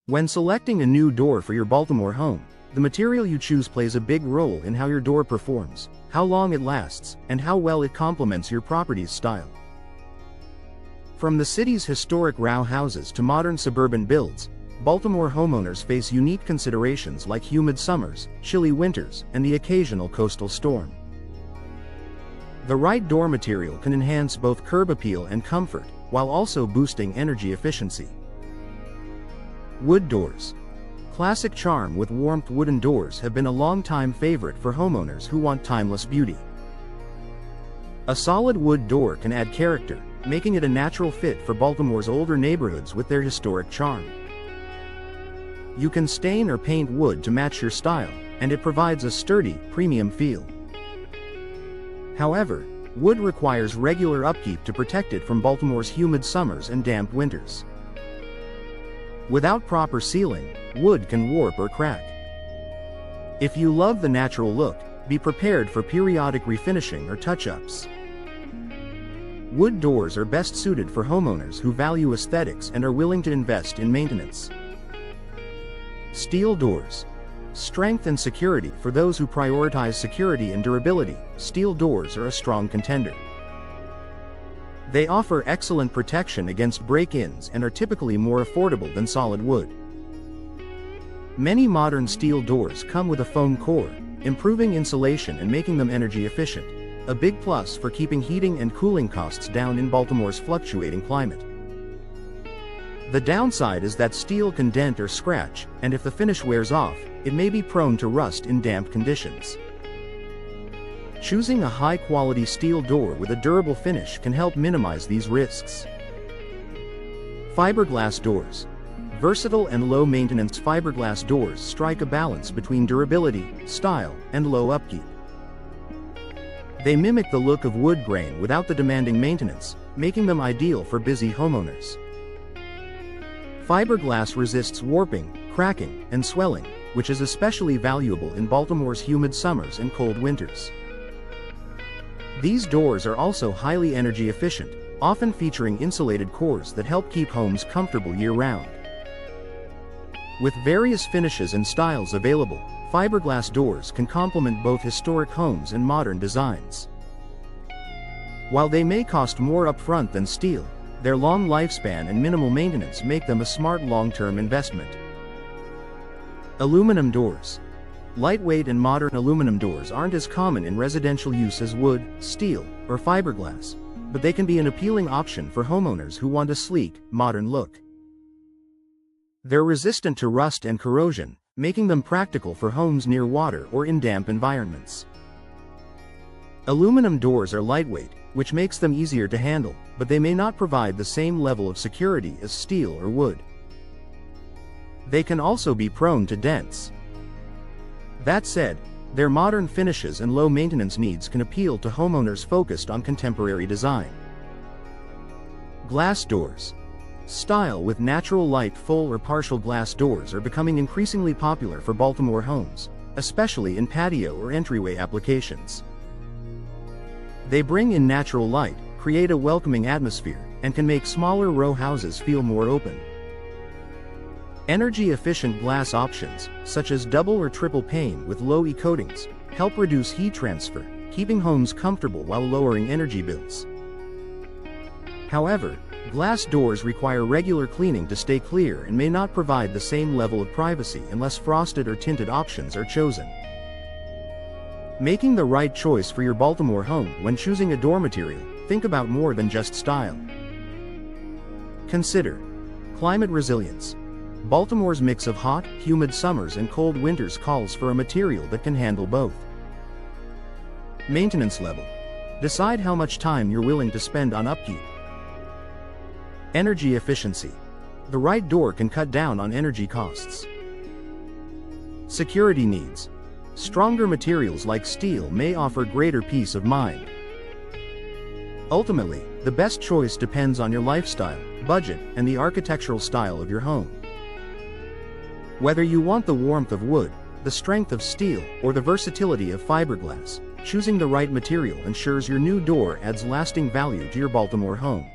When selecting a new door for your Baltimore home, the material you choose plays a big role in how your door performs, how long it lasts, and how well it complements your property's style. From the city's historic row houses to modern suburban builds, Baltimore homeowners face unique considerations like humid summers, chilly winters, and the occasional coastal storm. The right door material can enhance both curb appeal and comfort, while also boosting energy efficiency. Wood doors. Classic charm with warmth. Wooden doors have been a long-time favorite for homeowners who want timeless beauty. A solid wood door can add character, making it a natural fit for Baltimore's older neighborhoods with their historic charm. You can stain or paint wood to match your style, and it provides a sturdy, premium feel. However, wood requires regular upkeep to protect it from Baltimore's humid summers and damp winters. Without proper sealing, wood can warp or crack. If you love the natural look, be prepared for periodic refinishing or touch-ups. Wood doors are best suited for homeowners who value aesthetics and are willing to invest in maintenance. Steel doors. Strength and security. For those who prioritize security and durability, steel doors are a strong contender. They offer excellent protection against break-ins and are typically more affordable than solid wood. Many modern steel doors come with a foam core, improving insulation and making them energy efficient, a big plus for keeping heating and cooling costs down in Baltimore's fluctuating climate. The downside is that steel can dent or scratch, and if the finish wears off, it may be prone to rust in damp conditions. Choosing a high-quality steel door with a durable finish can help minimize these risks. Fiberglass doors. Versatile and low-maintenance fiberglass doors strike a balance between durability, style, and low upkeep. They mimic the look of wood grain without the demanding maintenance, making them ideal for busy homeowners. Fiberglass resists warping, cracking, and swelling, which is especially valuable in Baltimore's humid summers and cold winters. These doors are also highly energy efficient, often featuring insulated cores that help keep homes comfortable year-round. With various finishes and styles available, fiberglass doors can complement both historic homes and modern designs. While they may cost more upfront than steel, their long lifespan and minimal maintenance make them a smart long-term investment. Aluminum doors. Lightweight and modern aluminum doors aren't as common in residential use as wood, steel, or fiberglass, but they can be an appealing option for homeowners who want a sleek, modern look. They're resistant to rust and corrosion, making them practical for homes near water or in damp environments. Aluminum doors are lightweight, which makes them easier to handle, but they may not provide the same level of security as steel or wood. They can also be prone to dents. That said, their modern finishes and low maintenance needs can appeal to homeowners focused on contemporary design. Glass doors. Style with natural light full or partial glass doors are becoming increasingly popular for Baltimore homes, especially in patio or entryway applications. They bring in natural light, create a welcoming atmosphere, and can make smaller row houses feel more open. Energy-efficient glass options, such as double or triple pane with low E coatings, help reduce heat transfer, keeping homes comfortable while lowering energy bills. However, glass doors require regular cleaning to stay clear and may not provide the same level of privacy unless frosted or tinted options are chosen. Making the right choice for your Baltimore home. When choosing a door material, think about more than just style. Consider climate resilience. Baltimore's mix of hot, humid summers and cold winters calls for a material that can handle both. Maintenance level. Decide how much time you're willing to spend on upkeep. Energy efficiency. The right door can cut down on energy costs. Security needs. Stronger materials like steel may offer greater peace of mind. Ultimately, the best choice depends on your lifestyle, budget, and the architectural style of your home. Whether you want the warmth of wood, the strength of steel, or the versatility of fiberglass, choosing the right material ensures your new door adds lasting value to your Baltimore home.